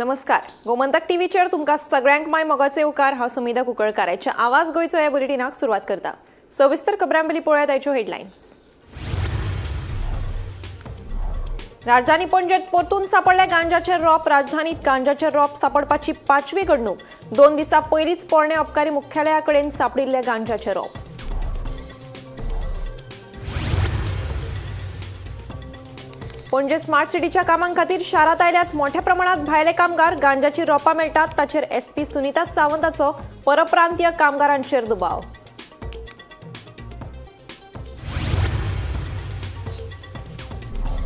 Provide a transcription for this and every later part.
नमस्कार. गोमंतक टीव्हीचेर तुमकां सगळ्यांक माय मोगाचे उकार हांव समिधा कुंकळकाराचे आवाज गोयचो ह्या बुलेटिनाक सुरवात करता. सविस्तर खबरांपयली पळोवया ताच्यो हेडलायन्स. राजधानी पणजेत परतून सापडले गांजाचे रोप. राजधानीत गांजाचे रोप सापडपाची 5वी घडणूक. 2 दिसां पयलींच पोरणे अबकारी मुख्यालया कडेन सापडिल्ले गांजाचे रोप. पणजे स्मार्ट सिटीच्या कामां खातीर शारांत आयल्यात मोठ्या प्रमाणात भायले कामगार. गांजाची रोपां मेळटात ताचेर एसपी सुनीता सावंताचो परप्रांतीय कामगारांचेर दुबाव.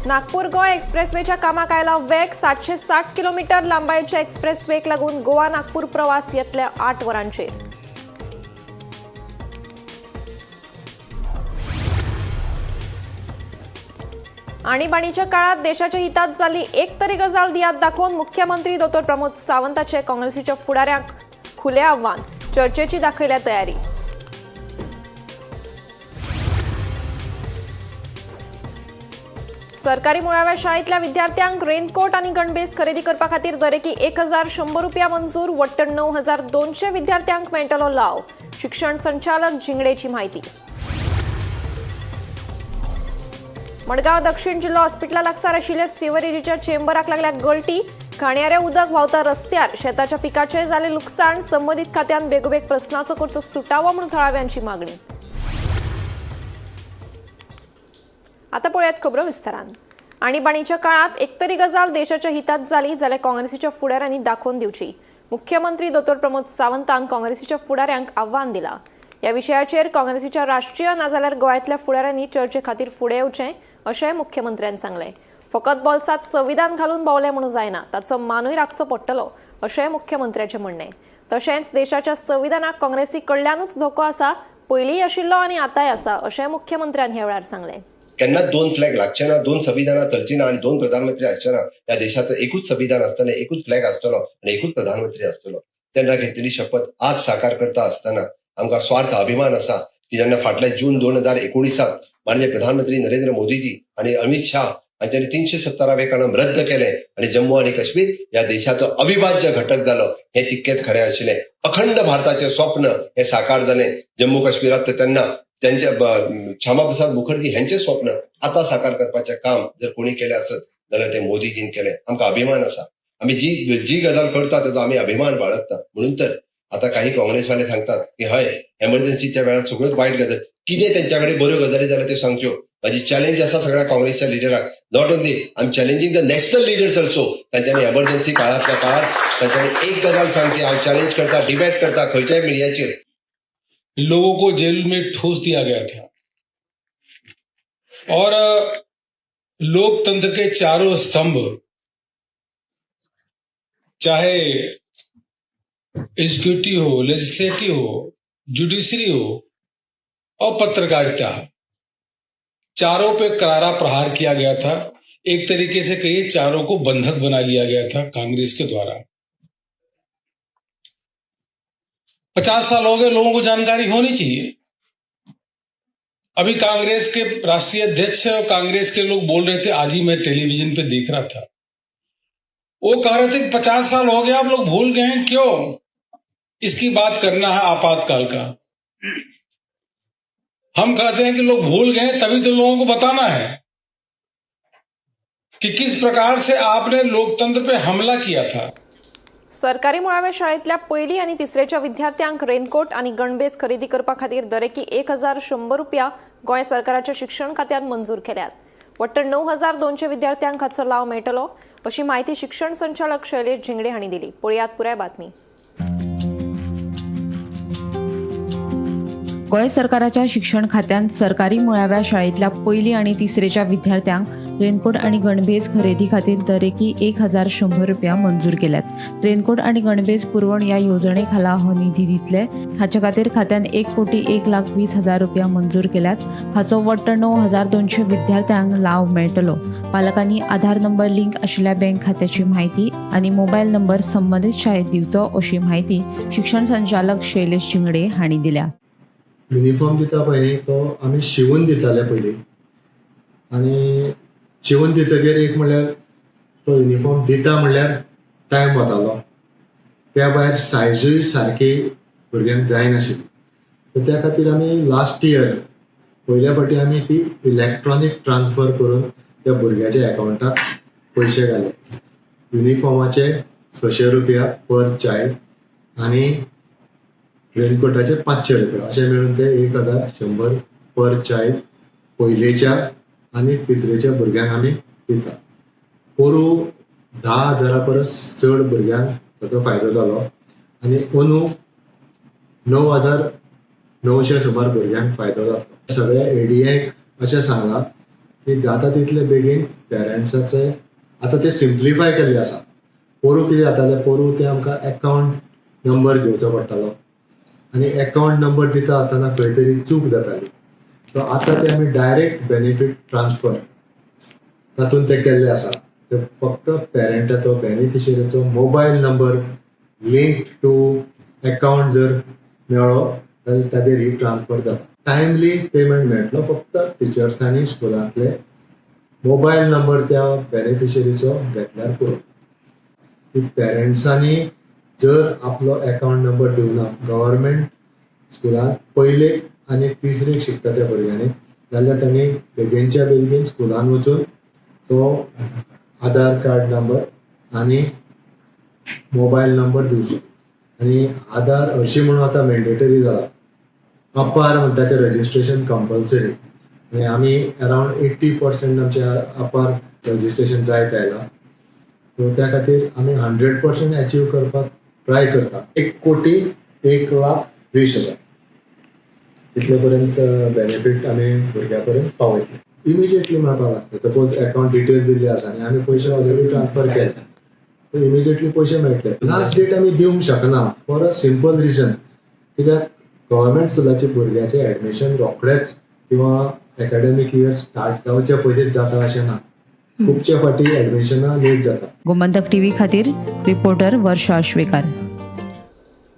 नागपूर गोवा एक्सप्रेसवेच्या कामाक आयला वेग. 760 किलोमीटर लांबायेच्या एक्सप्रेसवेक लागून गोवा नागपूर प्रवास येतल्या 8 वरांचेर. आणीबाणीच्या काळात देशाच्या हितात जाल्ली एक तरी गजाल दियात दाखोवन मुख्यमंत्री डॉ. प्रमोद सावंताचे काँग्रेसीच्या फुडाऱ्यांक खुले आव्हान. चर्चेची दाखयल्या तयारी. सरकारी मुळाव्या शाळेतल्या विद्यार्थ्यांक रेनकोट आणि गणबेस खरेदी करपा खातीर दरेकी 1100 रुपया मंजूर. वट्ट 9200 विद्यार्थ्यांक मेळटलो लाव. शिक्षण संचालक जिंगडेची माहिती. मडगाव दक्षिण जिल्हा हॉस्पिटला लागसार आशिल्ल्या सिवरेजीच्या चेंबराक लागल्या गळटी. घाणयारे उदक व्हांवता रस्त्यार. शेताच्या पिकाचे जाले लुकसाण. संबंधीत खात्यान बेगोबेग प्रस्नाचो खर्च सुटावो म्हणून थळाव्यांची मागणी. आता पळयात खबरो विस्तारान. आणीबाणीच्या काळात एकतरी गजाल देशाच्या हितात जाली जाल्यार काँग्रेसीच्या फुडाऱ्यांनी दाखोवन दिवची. मुख्यमंत्री डॉ. प्रमोद सावंतान काँग्रेसीच्या फुडाऱ्यांक आव्हान दिला. ह्या विशयाचेर काँग्रेसीच्या राष्ट्रीय नाजाल्यार गोंयांतल्या फुडाऱ्यांनी चर्चे खातीर फुडें येवचें अशेंय मुख्यमंत्र्यांनी सांगलें. फकत बोल्सांत संविधान घालून भोंवलें म्हणून जायना, ताचो मानूय राखचो पडटलो अशेंय मुख्यमंत्र्याचें म्हणणें. तशेंच देशाच्या संविधानाक काँग्रेसी कडल्यानूच धोको आसा, पयलींय आशिल्लो आनी आतांय आसा अशेंय मुख्यमंत्र्यांनी ह्या वेळार सांगलें. केन्ना 2 फ्लॅग लागचे ना, 2 संविधानां चलची ना आणि 2 प्रधानमंत्री आसचे ना. ह्या देशात एकूच संविधान आसतलें, एकूच फ्लॅग आसतलो आणि एकूच प्रधानमंत्री आसतलो. तेन्ना घेतलेली शपथ आज साकार करता आसतना आमकां स्वार्थ अभिमान आसा की जेन्ना फाटल्या जून 2019 माननीय प्रधानमंत्री नरेंद्र मोदीजी आणि अमित शाह हांच्यांनी 317वें कलम रद्द केले आणि जम्मू आणि काश्मीर ह्या देशाचो अविभाज्य घटक जालो. हे तितकेच खरें आशिल्लें. अखंड भारताचें स्वप्न हे साकार जालें. जम्मू काश्मीरात तेन्ना त्यांच्या श्यामाप्रसाद मुखर्जी यांचे स्वप्न आता साकार करपाचें काम जर कोणी केलें आसत जाल्यार ते मोदीजीन केलें. आमकां अभिमान आसा. आमी जी गजाल करता ताचो आमी अभिमान बाळगता. म्हणून तर आता काही काँग्रेसवाले सांगतात की हय एमर्जन्सीच्या वेळार सगळ्योच वायट गजाल, कितें त्यांच्याकडे बऱ्यो गजाली जाल्यार त्यो सांगच्यो. माझी चॅलेंज आसा सगळ्या काँग्रेसच्या लिडराक. Not only I am challenging the national leaders also. त्यांच्यानी एमर्जन्सी काळातल्या काळात त्यांच्यानी एक गजाल सांगची. हांव चॅलेंज करता, डिबेट करता खंयच्याय मिडियाचेर. लोगों को जेल में ठूस दिया गया था और लोकतंत्र के चारों स्तंभ, चाहे एग्जीक्यूटिव हो, लेजिस्लेटिव हो, जुडिशरी हो और पत्रकारिता, चारों पे करारा प्रहार किया गया था. एक तरीके से कहिए चारों को बंधक बना लिया गया था कांग्रेस के द्वारा. 50 साल हो गए, लोगों को जानकारी होनी चाहिए. अभी कांग्रेस के राष्ट्रीय अध्यक्ष और कांग्रेस के लोग बोल रहे थे, आज ही मैं टेलीविजन पे देख रहा था, वो कह रहे थे कि 50 साल हो गए आप लोग भूल गए हैं. क्यों? इसकी बात करना है आपातकाल का. हम कहते हैं कि लोग भूल गए, तभी तो लोगों को बताना है कि किस प्रकार से आपने लोकतंत्र पे हमला किया था. सरकारी मुळाव्या शाळेतल्या पहिली आणि तिसरेच्या विद्यार्थ्यांक रेनकोट आणि गणबेस खरेदी करपा खातीर दरेकी 1100 रुपया गोंय सरकाराच्या शिक्षण खात्यान मंजूर केल्यात. वट्ट 9200 विद्यार्थ्यांक हाचो लाव मेळटलो अशी माहिती शिक्षण संचालक शैलेश झिंगडे हांणी दिली. पळयात पुराय बातमी. गोंय सरकाराच्या शिक्षण खात्यान सरकारी मुळाव्या शाळेतल्या पहिली आणि तिसरेच्या विद्यार्थ्यांक रेनकोट आणि गणभेस खरेदी खातीर दरेकी 1100 रुपया मंजूर केल्यात. रेनकोट आणि गणभेस पुरवण या योजनेखाला हो निधी दितले. हाच्या खातीर खात्यान 1,20,20,000 रुपया मंजूर केल्यात. हाचो वट्ट 9200 विद्यार्थ्यांक लाव मेळटलो. पालकांनी आधार नंबर लिंक आशिल्ल्या बँक खात्याची माहिती आणि मोबाईल नंबर संबंधित शाळेत दिवचो अशी माहिती शिक्षण संचालक शैलेश झिंगडे हांणी दिल्या. युनिफॉर्म दिता पळय तो आमी शिवून दिताले पयलीं आनी शिवून दितकीर एक म्हणल्यार तो युनिफॉर्म दिता म्हणल्यार टायम वतालो त्या भायर सायजूय सारकी भुरग्यांक जायनाशिल्ली. तर त्या खातीर आमी लास्ट इयर पयल्या फावटी आमी ती इलेक्ट्रॉनीक ट्रान्सफर करून त्या भुरग्याच्या अकाउंटाक पयशे घाले. युनिफॉर्माचे 600 रुपया पर चायल्ड आनी रेनकोटाचे 500 रुपया अशें मेळून ते 1100 पर चायल्ड पयलेच्या आनी तिसरेच्या भुरग्यांक आमी दिता. पोरू 10,000 परस चड भुरग्यांक ताचो फायदो जालो आनी अंदू 9,900 सुमार भुरग्यांक फायदो जातलो. सगळ्या एडीएक अशें सांगलां की जाता तितले बेगीन पेरंट्साचे आतां ते सिम्प्लिफाय केल्ले आसा. पोरू कितें जातालें, पोरू ते आमकां अकाउंट नंबर घेवचो पडटालो आनी अकाउंट नंबर दिता आसतना खंय तरी चूक जाताली. सो आतां ते आमी डायरेक्ट बेनिफीट ट्रान्सफर तातूंत ते केल्ले आसा. ते फक्त पेरंटाचो बेनिफिशरीचो mobile number link to account जर मेळ्ळो जाल्यार ताजेर ही ट्रान्सफर जाता. टायमली पेमेंट मेळटलो. फक्त टिचर्सांनी स्कुलांतले मोबायल नंबर त्या बेनिफिशरीचो घेतल्यार पुरो. की पेरंट्सांनी जर आपलो अकाउंट नंबर दिवना गव्हर्मेंट स्कुलांत पयले आनी तिसरेक शिकता त्या भुरग्यांनी जाल्यार तांणी बेगीनच्या बेगीन स्कुलान वचून तो आधार कार्ड नंबर आनी मोबायल नंबर दिवचो. आनी आधार हरशीं म्हणून आतां मॅन्डेटरी जाला. अपार म्हणटा तें रजिस्ट्रेशन कंपल्सरी आनी आमी अरावंड 80% आमच्या अपार रजिस्ट्रेशन जायत आयलां. सो त्या खातीर आमी 100% अचीव करपाक ट्राय करता. 1,01,20,000 इतले पर्यंत बेनिफीट आमी भुरग्यां पर्यंत पावयतले. इमिजिएटली मेळपाक लागता. सपोज अकाउंट डिटेल्स दिल्ली आसा आनी आमी पयशे ऑलरेडी ट्रान्सफर केले तर इमिजिएटली पयशे मेळटले. लास्ट डेट आमी दिवंक शकना फॉर अ सिंपल रिजन. कित्याक गव्हर्मेंट स्कुलाचे भुरग्याचे एडमिशन रोखडेच किंवा एकाडेमीक इयर स्टार्ट जावचे पयलींच जाता अशें ना. खुबशे फावटी एडमिशनां लेट जाता. गोमंतक टीव्ही खातीर रिपोर्टर वर्षा आश्वेकार.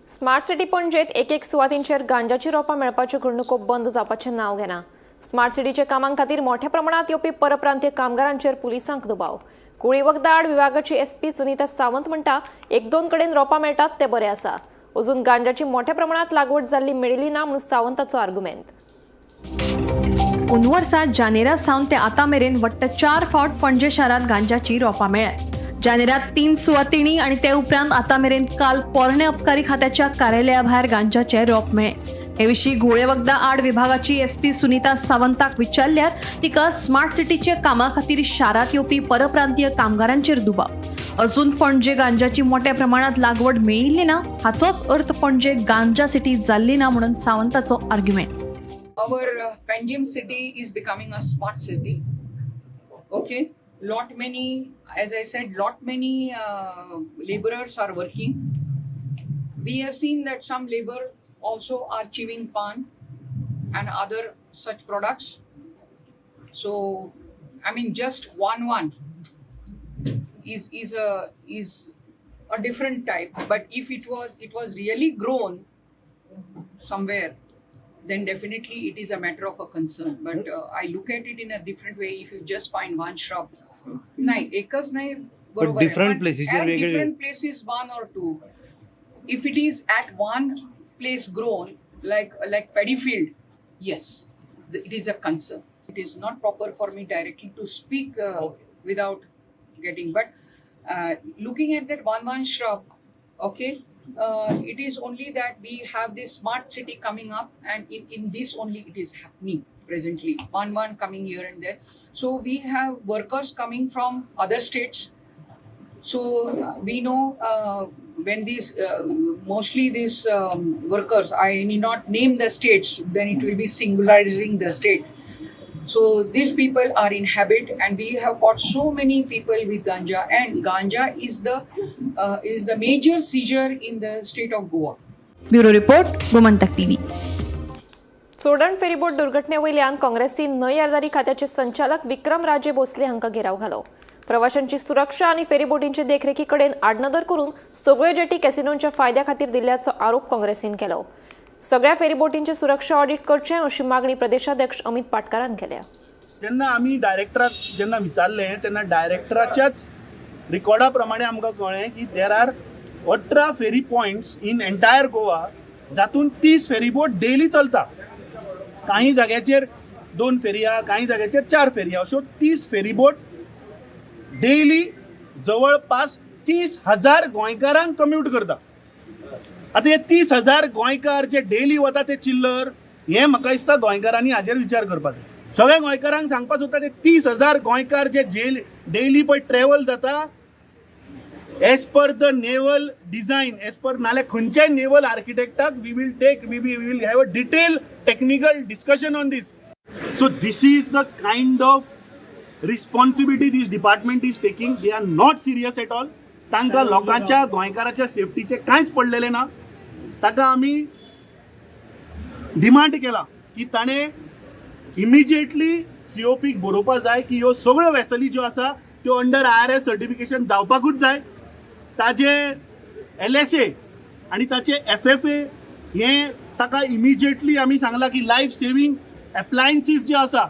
स्मार्ट सिटी पणजेत एक सुवातींचेर गांजाची रोपां मेळपाच्यो घडणुको बंद जावपाचें नांव घेना. स्मार्ट सिटीच्या कामां खातीर मोठ्या प्रमाणात येवपी परप्रांतीय कामगारांचेर पुलिसांक दुबाव. कुळी वखदां आड विभागाची एसपी सुनीता सावंत म्हणटा 1-2 कडेन रोपां मेळटात ते बरें आसा. अजून गांजाची मोठ्या प्रमाणात लागवड जाल्ली मेळिल्ली ना म्हणून सावंताचो आर्ग्युमेंट. उनवर्सा जानेरा सावन ते आतां मेरेन वट्ट 4 फावट पणजे शारांत गांजाची रोपां मेळ्ळ्यात. जानेरात 3 सुवातींनी आनी ते उपरांत आतां मेरेन काल पोरणे अबकारी खात्याच्या कार्यालया भायर गांजाचे रोप मेळ्ळे. हे विशीं गुळे वखदां आड विभागाची एसपी सुनीता सावंताक विचारल्यार तिका स्मार्ट सिटीचे कामा खातीर शारांत येवपी परप्रांतीय कामगारांचेर दुबाव. अजून पणजे गांजाची मोठ्या प्रमाणात लागवड मेळिल्ली ना हाचोच अर्थ पणजे गांजा सिटी जाल्ली ना म्हणून सावंताचो argument. Our Panjim city is becoming a smart city. Okay, as I said, lot many laborers are working. We have seen that some labor also are chewing pan and other such products. So, I mean, just one is a different type. But if it was really grown somewhere, then definitely it is a matter of a concern. But I look at it in a different way. If you just find one shrub, एकच नाही बरोबर. different places at different places 1 or 2. If it is at one place grown like paddy field, yes, it is a concern. It is not proper for me directly to speak without getting. But looking at that one shrub, okay. It is only that we have this smart city coming up, and in this only it is happening presently. One coming here and there. So we have workers coming from other states. So we know when these mostly these workers, I need not name the states, then it will be singularizing the state. So these people are in habit, and we have got so many people with ganja, and ganja is the major seizure in the state of Goa. Bureau report Gomantak TV. Chodan ferryboat दुर्घटनेवयल्यान काँग्रेसी न्हंय येरादारी खात्याचे संचालक विक्रम राजे भोसले हांकां घेराव घालो. प्रवाशांची सुरक्षा आनी फेरीबोटींचे देखरेखी कडेन आडनदर करून सगळ्यो जेटी कॅसिनोंच्या फायद्या खातीर दिल्ल्याचो आरोप काँग्रेसीन केलो. सगळ्या फेरीबोटींची सुरक्षा ऑडिट करचें अशी मागणी प्रदेशाध्यक्ष अमित पाटकरान केल्या. जेन्ना आमी डायरेक्टराक जेन्ना विचारलें तेन्ना डायरेक्टराच्याच रिकॉर्डा प्रमाणे आमकां कळ्ळें की there are 18 ferry points in entire Goa, जातून 30 फेरी बोट डेली चलता. काही जाग्याचेर 2 फेरया, काही जाग्याचेर 4 फेरया, अश्यो 30 फेरी बोट डेली जवळपास 30,000 गोंयकारांक कम्यूट करता. आता हे 30,000 गोंयकार जे डेली वता ते चिल्लर, हे म्हाका दिसता गोंयकारांनी हाजेर विचार करपाक जाय. सगळ्या गोंयकारांक सांगपाक सोदता ते 30,000 गोंयकार जे डेली पळय ट्रॅव्हल जाता, as per the naval design, as per नाल्यार खंयच्याय नेवल आर्किटेक्टाक we will have a detail technical discussion on this. So this is the kind of responsibility this department is taking. They are not serious at all. तांकां लोकांच्या गोंयकाराच्या सेफ्टीचे कांयच पडलेले ना. ताका आमी डिमांड केला की ताणें इमिजिएटली COPक बरोवपाक जाय की ह्यो सगळ्यो वेसली ज्यो आसा त्यो अंडर IRS सर्टिफिकेशन जावपाकूच जाय. ताजे LSA आनी ताचे FFA हे ताका इमिजिएटली आमी सांगला की लायफ सेवींग एप्लायन्सीस ज्यो आसा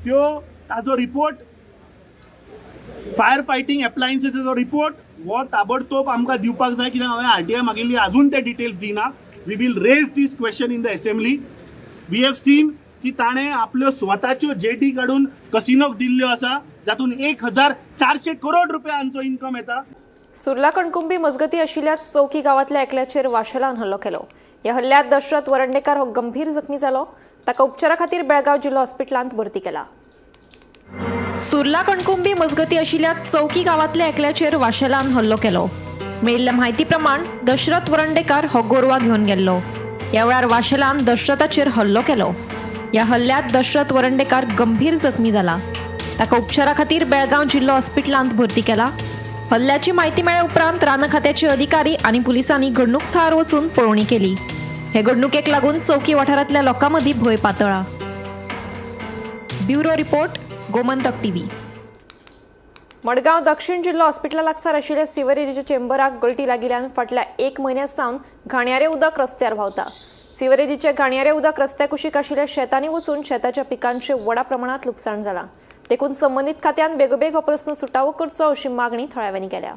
त्यो ताजो रिपोर्ट, फायर फायटींग एप्लायन्सीसाचो रिपोर्ट हो ताबडतोब आमकां दिवपाक जाय. कित्याक हांवें RTI मागिल्ली, आजून ते डिटेल्स दिना. We will raise this question in the assembly. We have seen की ताणें आपल्यो स्वताच्यो जेटी काडून कसिनोक दिल्ल्यो आसा, जातून 1,400 करोड रुपयांचो इन्कम येता. सुर्ला कणकुंबी मजगती आशिल्ल्या चौकी गांवांतल्या एकल्याचेर वाशेलान हल्लो केलो. ह्या हल्ल्यात दशरथ वरंडेकार हो गंभीर जखमी जालो. ताका उपचारा खातीर बेळगांव जिल्हा हॉस्पिटलांत भरती केला. सुर्ला कणकुंबी मजगती आशिल्ल्या चौकी गांवांतल्या एकल्याचेर वाशेलान हल्लो केलो. मेळिल्ल्या म्हायती प्रमाण दशरथ वरंडेकार हो गोरवा घेवन गेल्लो. ह्या वेळार वाशेलान दशरथाचेर हल्लो केलो. ह्या हल्ल्यात दशरथ वरंडेकार गंभीर जखमी जाला. ताका उपचारा खातीर बेळगांव जिल्हा हॉस्पिटलांत भरती केला. हल्ल्याची माहिती मेळ्ळे उपरांत रान खात्याचे अधिकारी आनी पुलिसांनी घडणूक थळार वचून पळोवणी केली. हे घडणुकेक लागून चौकी वाठारांतल्या लोकां मदीं भंय पातळ्ळा. Bureau report, Gomantak TV. Madgaon दक्षिण जिल्हा हॉस्पिटला लागसार आशिल्ल्या सिवरेजीच्या चेंबराक गळटी लागिल्ल्यान फाटल्या 1 म्हयन्यासावन घाणयारें उदक रस्त्यार व्हांवता. सिवरेजीचे घाणयारें उदक रस्त्या कुशीक आशिल्ल्या शेतांनी वचून शेताच्या पिकांचे व्हडा प्रमाणात लुकसाण जाला. देखून संबंदीत खात्यान बेगोबेग हो प्रस्न सुटावो करचो अशी मागणी थळाव्यांनी केल्या.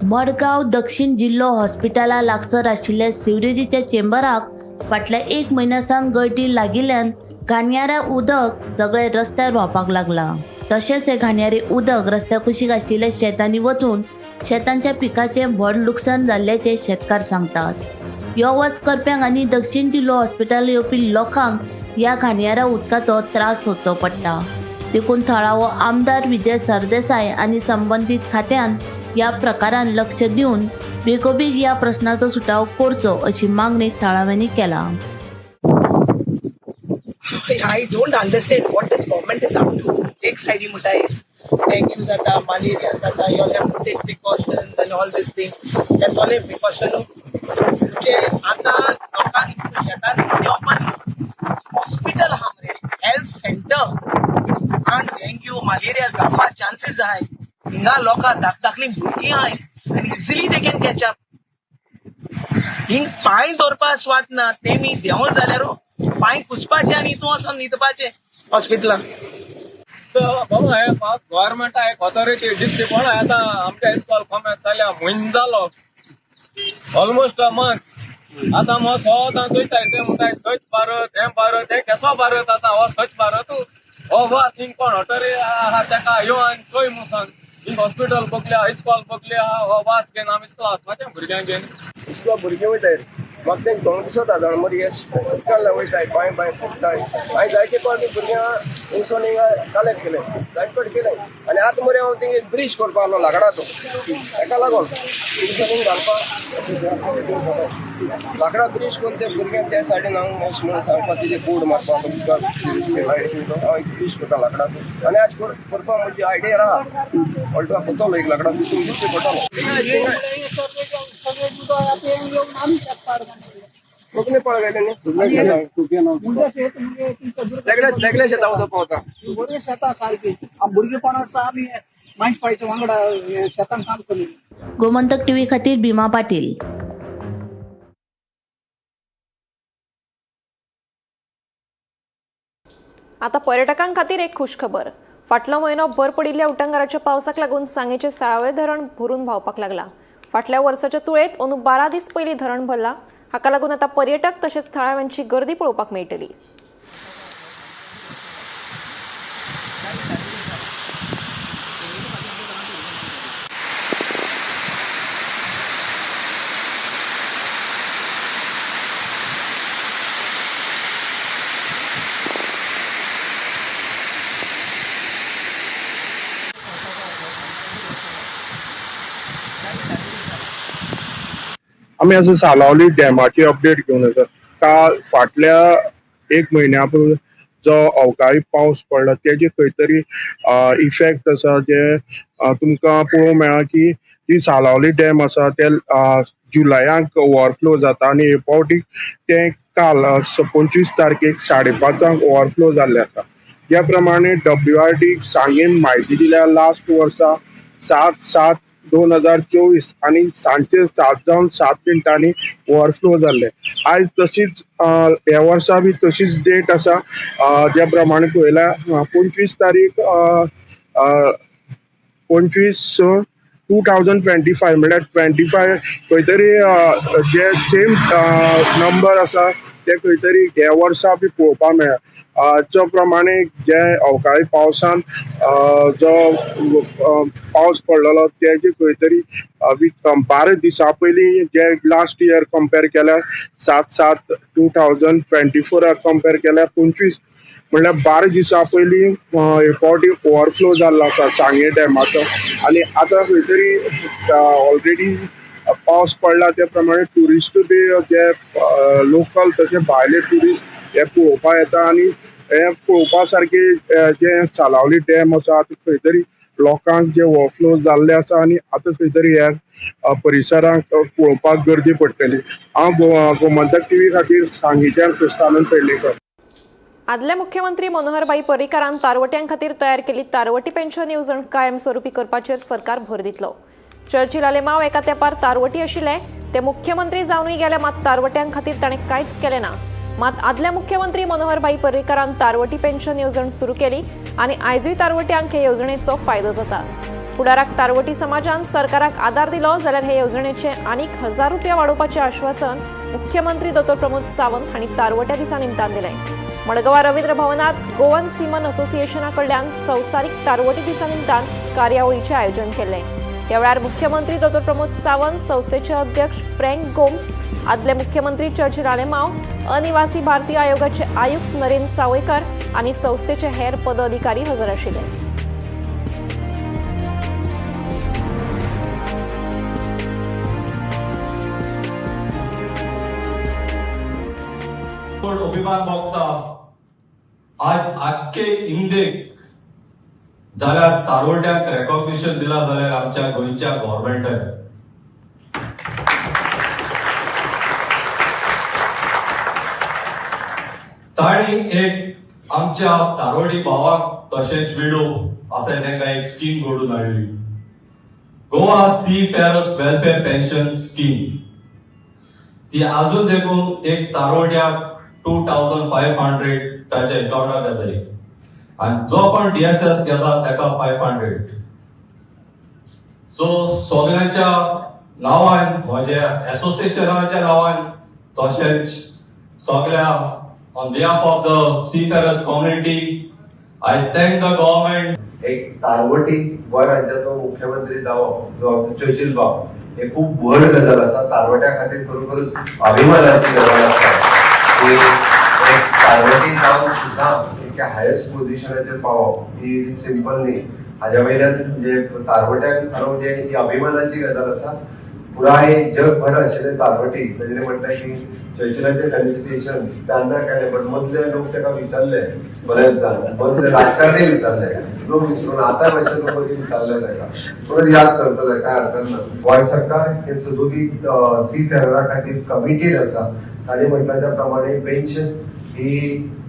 मडगांव दक्षिण जिल्हो हॉस्पिटला लागसार आशिल्ल्या सिवरेजीच्या चेंबराक फाटल्या 1 म्हयन्यासावन गळटी लागिल्ल्यान घाणयारें उदक सगळे रस्त्यार व्हांवपाक लागला. तशेंच हे घाणयारें उदक रस्त्या कुशीक आशिल्ल्या शेतांनी वचून शेतांच्या पिकाचे व्हड लुकसाण जाल्ल्याचे शेतकार सांगतात. यो वच करप्यांक आनी दक्षिण जिल्हो हॉस्पिटल येवपी लोकांक ह्या घाणयाऱ्या उदकाचो त्रास सोंसचो पडटा. देखून थळावो आमदार विजय सरदेसाय आनी संबंदीत खात्यान ह्या प्रकारान लक्ष दिवन बेगोबेग ह्या प्रश्नाचो सुटावो करचो अशी मागणी थळाव्यांनी केला. I don't understand what this government is up to. एक साइडी मुटाय डेंग्यू जाता, मलेरिया जाता, you all have to take precautions and all this thing. That's all a precaution. जे आता लोकांनी शेतांनी देवपानी हॉस्पिटल हा हेल्थ सेंटर आणि डेंग्यू मलेरिया जावपाक चान्सेस आहाय. हिंगा लोकां धाकधाकली भुरगीं आहाय आनी easily they can catch up. हिंग पांय दवरपा स्वाद ना, तेमी देंवल जाल्यार पांय पुसपाचे आनी तूं वचोन न्हिदपाचें हॉस्पिटलांत. बाबा हे गव्हर्मेंटा एक ऑथॉरिटी डिस्ट्रिक्ट कोण येता आमच्या इस्कॉल कॉमेस जाल्या म्हयनो जालो, ऑलमोस्ट अ मंथ. आता मग सदां चोयताय ते म्हणटाय स्वच्छ भारत, हे भारत, हे केसो भारत आता हो स्वच्छ भारत हो वास हिंग कोण ऑटोरी आहा तेका यो आनी चोय मुसान हिंग हॉस्पिटल बगल्या, इस्कॉल बगल्या हो वास घेवन आमी इस्कॉल वचपाचें भुरग्यांक घेवन. इस्कॉल भुरगीं वयताय म्हाका तेंक दोन दिसता मरी उदकान वयताय बाय बाय फुटताय. हांवें जायते फावटी भुरग्यां हिंगसोन हिंगा कलेक्ट केले, जायते फावटी केले. आनी आतां मरे हांव थिंग एक ब्रीज करपा आसलो लाकडाचो, ताका लागून हिंगसोन हिंग घालपाक लाकडा ब्रीज करून ते भुरग्यांक त्या सायडीन हांव म्हणून सांगपाक तेजे बोर्ड मारपाक हांव एक ब्रीज करता लाकडाचो. आनी आज करपा म्हजी आयडिया आहा ऑल्टो करतलो एक लाकडा करतलो. कोंकणी पळय वेगळे शेतां वचप पावता. शेतां सारकी भुरगेपण आसा आमी मायज वांगडा शेतान काम करून. गोमंतक TV खातीर भीमा पाटील. आता पर्यटकां खातीर एक खुश खबर. फाटलो म्हयनो भर पडिल्ल्या उटंगाराच्या पावसाक लागून सांगेचे साळावले धरण भरून व्हांवपाक लागला. फाटल्या वर्साच्या तुळेत अंदू 12 दीस पयलीं धरण भरला. हाका लागून आतां पर्यटक तशेंच थळाव्यांची गर्दी पळोवपाक मेळटली. आम्ही असं सालावली डॅमाची अपडेट घेऊन येतात. काल फाटल्या एक म्हयन्या पूर्वी जो अवकाळी पावस पडला तेजे खंय तरी इफेक्ट आसा जे तुमकां पळोवंक मेळ्ळा की ती सालावली डॅम आसा ते जुलयाक ओवरफ्लो जाता आनी हे फावटी ते काल 25 तारखेक 5:30 ओवरफ्लो जाल्ले आसा. ज्या प्रमाणे WRD सांगेन म्हायती दिल्या लास्ट वर्सा 7/7/2024 आणि सांजचे 7:07 ओवरफ्लो जाल्ले. आयज तशीच ह्या वर्सा बी तशीच डेट आसा. ज्या प्रमाणे पळयल्यार 25 तारीख 25/2025 म्हळ्यार 25 खंय तरी जे सेम नंबर आसा ते खंय तरी ह्या वर्सा बी पळोवपाक मेळ्ळा. जो प्रमाणे जे अवकाळी पावसान जो पावस पडलेलो तेजे खंय तरी 12 दिसा पयलीं जे लास्ट इयर कंपेर केल्यार 7/7/2024 कंपेर केल्यार 25 म्हणल्यार 12 दिसा पयलीं हे फावटी ओवरफ्लो जाल्लो आसा सांगे डॅमाचो. आनी आतां खंय तरी ऑलरेडी पावस पडला त्या प्रमाणे ट्युरिस्ट बी जे लोकल तशे भायले ट्युरिस्ट हे पळोवपाक येता आनी हे पळोवपा सारखे जे सालावली डॅम आसा आतां खंय तरी लोकांक जे ओवरफ्लो जाल्ले आसा आनी आतां खंय तरी ह्या परिसरांक पळोवपाक गर्दी पडटली. हांव गोमंतक TV खातीर सांगेच्यान कृष्णानंद पेडणेकर. आदले मुख्यमंत्री मनोहरभाई पर्रीकारान तारवट्यां खातीर तयार केली तारवटी पेन्शन येवजण कायमस्वरुपी करपाचेर सरकार भर दितलो. चर्चिल आलेमांव एका तेंपार तारवटी आशिल्ले ते मुख्यमंत्री जावनूय गेले, मात तारवट्यां खातीर ताणें कांयच केलें ना. मात आदले मुख्यमंत्री मनोहरभाई पर्रीकारान तारवटी पेन्शन येवजण सुरू केली आनी आयजूय तारवट्यांक हे येवजणेचो फायदो जाता. फुडाराक तारवटी समाजान सरकाराक आदार दिलो जाल्यार हे येवजणेचे आनीक 1000 रुपया वाडोवपाचें आश्वासन मुख्यमंत्री दोतोर प्रमोद सावंत हांणी तारवट्या दिसा निमतान दिलें. मडगांवां रवींद्र भवनात गोवन सीमन असोसिएशना कडल्यान संवसारीक तारवटी दिसा निमतान कार्यावळीचें आयोजन केल्लें. ह्या वेळार मुख्यमंत्री दोतोर प्रमोद सावंत, संस्थेचे अध्यक्ष फ्रँक गोम्स, आदले मुख्यमंत्री चर्चिल आलेमांव, अनिवासी भारतीय आयोगाचे आयुक्त नरेंद्र सावयकर आनी संस्थेचे हेर पदाधिकारी हजर आशिल्ले. अभिमान भोगता आज आख्खे इंडियेक जाल्यार तारवट्याक रेकॉग्निशन दिला जाल्यार आमच्या गोंयच्या गव्हर्नमेंटान. ताणी एक आमच्या तारवडी भावाक तशेंच विडो असे तांकां एक स्कीम घडून हाडली, Goa seafarers welfare pension scheme. ती अजून देखून एक तारवड्याक 2500 ताच्या अकाउंटाक येतली आणि जो पण DSS घेता ताका 500. सो सगळ्यांच्या नावान म्हणजे असोसिएशनाच्या नावान तशेंच सगळ्या on behalf of the seafarers community I thank the government. एक तारवटी गोंय राज्याचो मुख्यमंत्री जावप जो आमचो चर्चिल भाव हे खूप व्हड गजाल आसा. तारवट्या खातीर खरोखरूच अभिमानाची गजाल आसा की एक तारवटी जावन सुद्धा इतक्या हायस्ट पोझिशनाचेर पावप ही सिंपल न्ही. हाज्या वयल्यान म्हणजे तारवट्यांक खरो म्हणजे ही अभिमानाची गजाल आसा. पुराय जगभर आशिल्ले तारवटी ताणें म्हटलें की चर्चिलाचे फेलिसिटेशन त्यांना काय पण मधले लोक ताका विसरले, बरेचदा मधले राजकारणी विसरले, लोक विसरून आता मातशे लोक विसरले ताका परत याद करतले, काय हरकत ना. गोंय सरकार हे सदोदीत सी फेररा खातीर कमिटेड आसा. ताणें म्हटल्या त्या प्रमाणे पेन्शन ही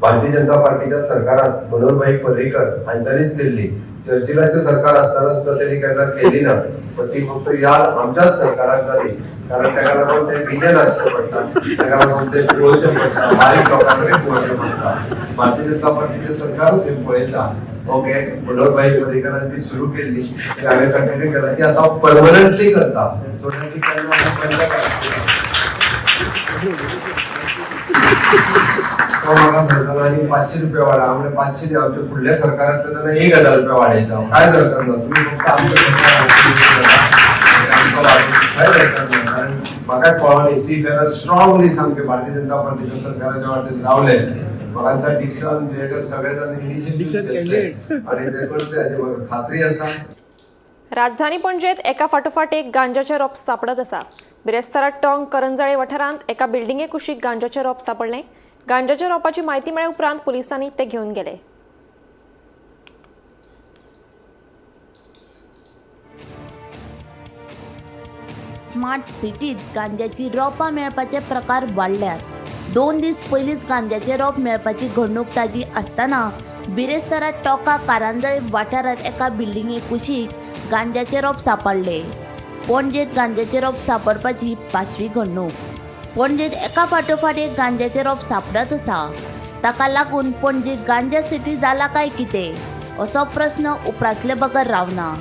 भारतीय जनता पार्टीच्या सरकारात मनोहरभाई पर्रीकर हांच्यानीच केल्ली. चर्चिलाचे सरकार असताना सुद्धा त्यांनी केन्ना केली ना, पण ती फक्त या आमच्याच सरकारात जाली. कारण ताका लागून ते विजन आसचें पडटा, ताका लागून ते पळोवचें पडटा, बारीक लोकां कडेन पळोवचें पडटा. भारतीय जनता पार्टीचें सरकार पळयता ओके मनोहरभाई पर्रीकरांनी ती सुरू केली ती आम्ही कंटिन्यू केला ती आता परमनंटली करता सोडण्याची त्यांना आम्ही बंद करता. तो म्हाका सांगताना आनी 500 रुपया वाडा आमचे 500 दी आमच्या फुडल्या सरकारांतले जाल्यार 1000 रुपया वाडयता काय दरकार ना तुम्ही फक्त आमच्या काय दरकार ना कारण म्हाका कळोन सी फेअर स्ट्रॉंगली सामके भारतीय जनता पार्टीच्या सरकाराच्या वाटेस रावले म्हाका डिक्शन सगळेजण इनिशिएटिव्ह आणि ते करते हाची म्हाका खात्री आसा. राजधानी पणजेत एका फाटोफाट एक गांजाचे रोप सापडत आसा. बिरेस्तारा टोंग करंजाळे वाठारांत एका बिल्डिंगे कुशीक गांजाचे रोप सापडले. गांजाच्या रोपाची माहिती मेळ्ळे उपरांत पुलिसांनी ते घेऊन गेले. स्मार्ट सिटीत गांजाची रोपां मेळपाचे प्रकार वाडल्यात. 2 दीस पयलींच गांजाचे रोप मेळपाची घडणूक ताजी आसतना बिरेस्तारा टोका कारंजळे वाठारांत एका बिल्डिंगे कुशीक गांजाचे रोप सापडले. पणजेत गांजाचे रोप सापडपाची 5वी घडणूक. पणजेत एका फाटोफाट एक गांजाचे रोप सापडत आसा. ताका लागून पणजे गांजा सिटी जाला काय कितें असो प्रस्न उपरासले बगर रावना.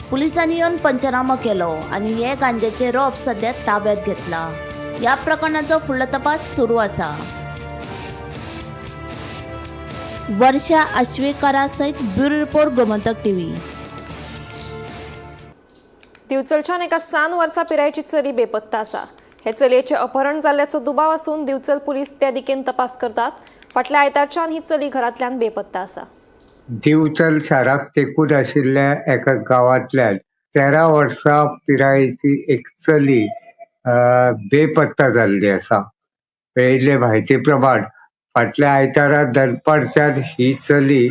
पुलिसांनी येवन पंचनामो केलो आनी हे गांजाचे रोप सध्या ताब्यात घेतला. ह्या प्रकरणाचो फुडलो तपास सुरू आसा. वर्षा आश्वेकारा सयत ब्युरो रिपोर्ट गोमंतक टीव्ही. दिवचलच्यान एका 3 वर्सां पिरायेची चली बेपत्ता आसा. हे चलयेचे अपहरण जाल्ल्याचो दुबाव आसून दिवचल पुलीस त्या दिकेन तपास करतात. फाटल्या आयतारच्यान ही चली घरांतल्यान बेपत्ता आसा. दिवचल शाराक तेकून आशिल्ल्या एका गांवांतल्यान 13 वर्सां पिरायेची एक चली बेपत्ता जाल्ली आसा. मेळिल्ले म्हायती प्रमाण फाटल्या आयतारा दनपारच्यान ही चली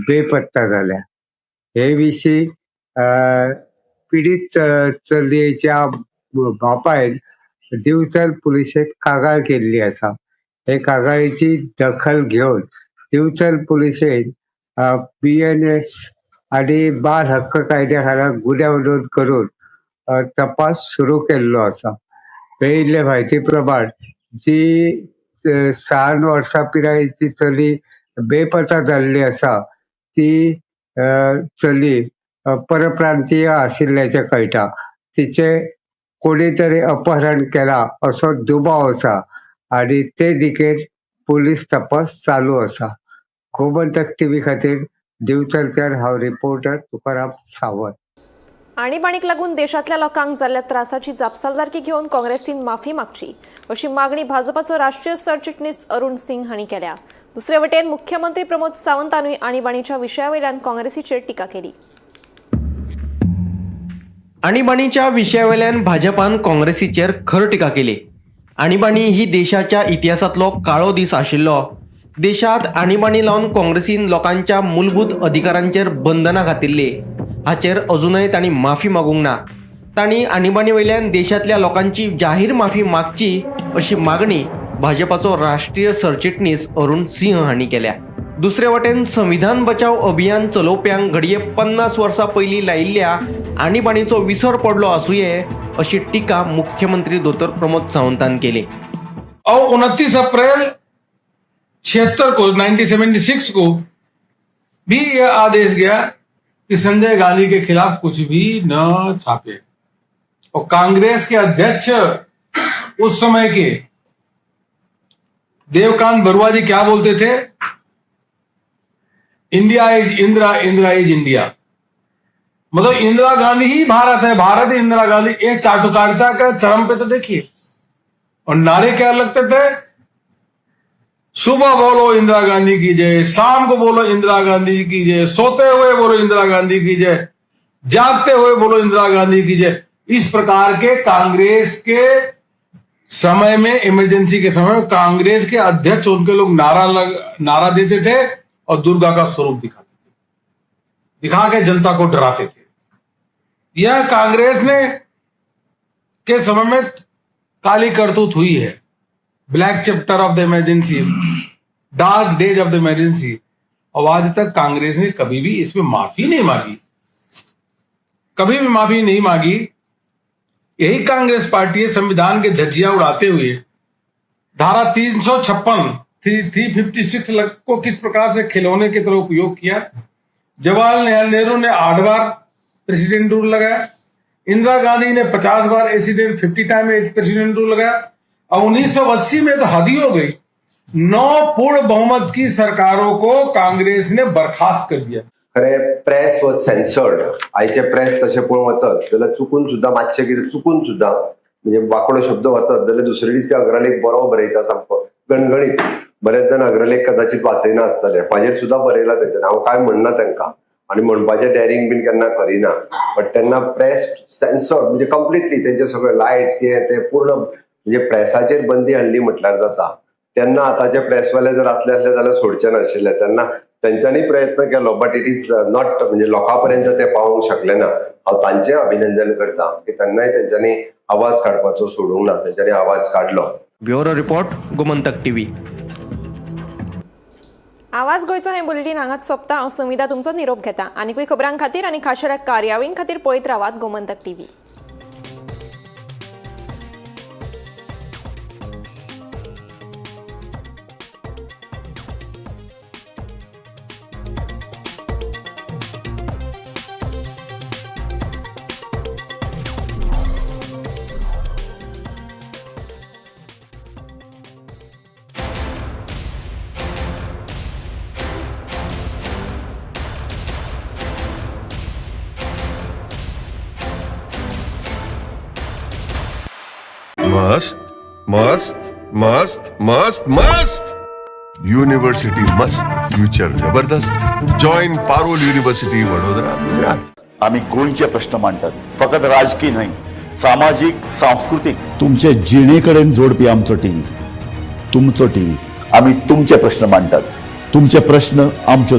बेपत्ता जाल्या. हे विशीं पीडित चलयेच्या बापायन दिवचल पुलिशेक कागाळ केल्ली आसा. हे कागाळीची दखल घेवन दिवचल पुलिशेन BNS आनी बाल हक्क कायद्या खाला गुन्यांव नोंद करून तपास सुरू केल्लो आसा. मेळिल्ले म्हायती प्रमाण जी 6 वर्सां पिरायेची चली बेपत्ता जाल्ली आसा ती चली परप्रांतीय आशिल्ल्याचें कळटा. तिचे कोणी तरी अपहरण केला असो दुबाव आसा आनी ते दिकेन पुलीस तपास चालू आसा. गोमंतक टीव्ही खातीर दिवचलच्यान हांव रिपोर्टर तुकाराम सावंत. आणीबाणीक लागून देशातल्या लोकांक जाल्ल्या त्रासाची जापसालदारकी घेवन काँग्रेसीन माफी मागची अशी मागणी भाजपाचो राष्ट्रीय सरचिटणीस अरुण सिंग हांणी केल्या. दुसरे वटेन मुख्यमंत्री प्रमोद सावंतानूय आणीबाणीच्या विशयावयल्यान काँग्रेसीचेर टिका केली. आणीबाणीच्या विशयावयल्यान भाजपान काँग्रेसीचेर खर टिका केली. आणीबाणी ही देशाच्या इतिहासातलो काळो दीस आशिल्लो. देशात आणीबाणी लावन काँग्रेसीन लोकांच्या मूलभूत अधिकारांचेर बंधनां घातिल्ली. हाचेर अजूनय तांणी माफी मागूंक ना. तांणी आणीबाणी वयल्यान देशातल्या लोकांची जाहीर माफी मागची अशी मागणी भाजपाचो राष्ट्रीय सरचिटणीस अरुण सिंह हांणी केल्या. दुसरे वटेन संविधान बचाव अभियान चलोवप्यांक घडये 50 वर्सां पयलीं लायिल्ल्या आणीबाणीचो विसर पडलो आसूये अशी टिका मुख्यमंत्री दोतोर प्रमोद सावंतान केली. 29 अप्रैल 76 को 1976 को भी यह आदेश गया कि संजय गांधी के खिलाफ कुछ भी न छापे. और कांग्रेस के अध्यक्ष उस समय के देवकांत बरुआ जी क्या बोलते थे? India is Indira, Indira is India. मतलब इंदिरा गांधी ही भारत है, भारत है इंदिरा गांधी. एक चाटुकारिता का चरम पे तो देखिए. और नारे क्या लगते थे? सुबह बोलो इंदिरा गांधी की जय, शाम को बोलो इंदिरा गांधी की जय, सोते हुए बोलो इंदिरा गांधी की जय, जागते हुए बोलो इंदिरा गांधी की जय. इस प्रकार के कांग्रेस के समय में, इमरजेंसी के समय में कांग्रेस के अध्यक्ष उनके लोग नारा देते थे और दुर्गा का स्वरूप दिखाते थे, दिखा के जनता को डराते थे. यह कांग्रेस ने के समय में काली करतूत हुई है. Black chapter of the emergency, dark days of the emergency. और आज तक कांग्रेस ने कभी भी इसमें माफी नहीं मांगी, कभी भी माफी नहीं मांगी. यही कांग्रेस पार्टी है संविधान के धज्जियां उड़ाते हुए धारा 356 356 को किस प्रकार से खिलौने की तरह उपयोग किया. जवाहरलाल नेहरू ने 8 बार प्रेसिडेंट रूल लगाया, इंदिरा गांधी ने 50 बार एसिडेंट 50 टाइम प्रेसिडेंट रूल लगाया, और 1980 में तो हद ही हो गई, 9 पूर्ण बहुमत की सरकारों को कांग्रेस ने बर्खास्त कर दिया। खरे प्रेस वॉज सेन्सर्ड. आयचे प्रेस तशें पळोवन वचत जाल्यार चुकून सुद्दां मातशें कितें चुकून सुद्दां म्हणजे वाकडो शब्द वचत जाल्यार दुसरे दीस ते अग्रलेख बरो बरयता सामको गणगणीत. बरेच जाण अग्रलेख कदाचित वाचयना आसतले, म्हाजेर सुद्दां बरयला तेंच्यानी, हांव काय म्हणना तांकां आणि म्हणपाचें डेरिंग बीन केन्ना करिना. बट तेन्ना प्रेस सेन्सर्ड म्हणजे कंप्लिटली तेंचे सगळे लायट्स हे ते पूर्ण म्हणजे प्रेसाचेर बंदी हाडली म्हटल्यार जाता. तेन्ना आतांचे प्रेसवाले जर असले जाल्यार सोडचे नाशिल्ले. तेन्ना त्यांच्यानी प्रयत्न केलो, बट इट इज नॉट म्हणजे लोकांपर्यंत ते पावूंक शकले ना. हांव तांचें अभिनंदन करता की तेन्नाय तेंच्यांनी आवाज काडपाचो सोडूंक ना, तेंच्यांनी आवाज काडलो. Bureau report Gomantak TV. आवाज गोंयचो हें बुलेटीन हांगाच सोंपता. हांव समिता तुमचो निरोप घेता. आनीकूय खबरां खातीर आनी खाशेल्या कार्यावळीं खातीर पळयत रावात गोमंतक टीव्ही. मस्त मस्त मस्त मस्त मस्त. युनिव्हर्सिटी मस्त, फ्युचर जबरदस्त. Join Parul university Vadodara, Gujarat. आम्ही गोंयचे प्रश्न मांडटात, फकत राजकीय न्हय, सामाजिक सांस्कृतिक. तुमचे जिणेकडेन जोडपी आमचो टीव्ही, तुमचो टीव्ही. आम्ही तुमचे प्रश्न मांडटात, तुमचे प्रश्न आमच्यो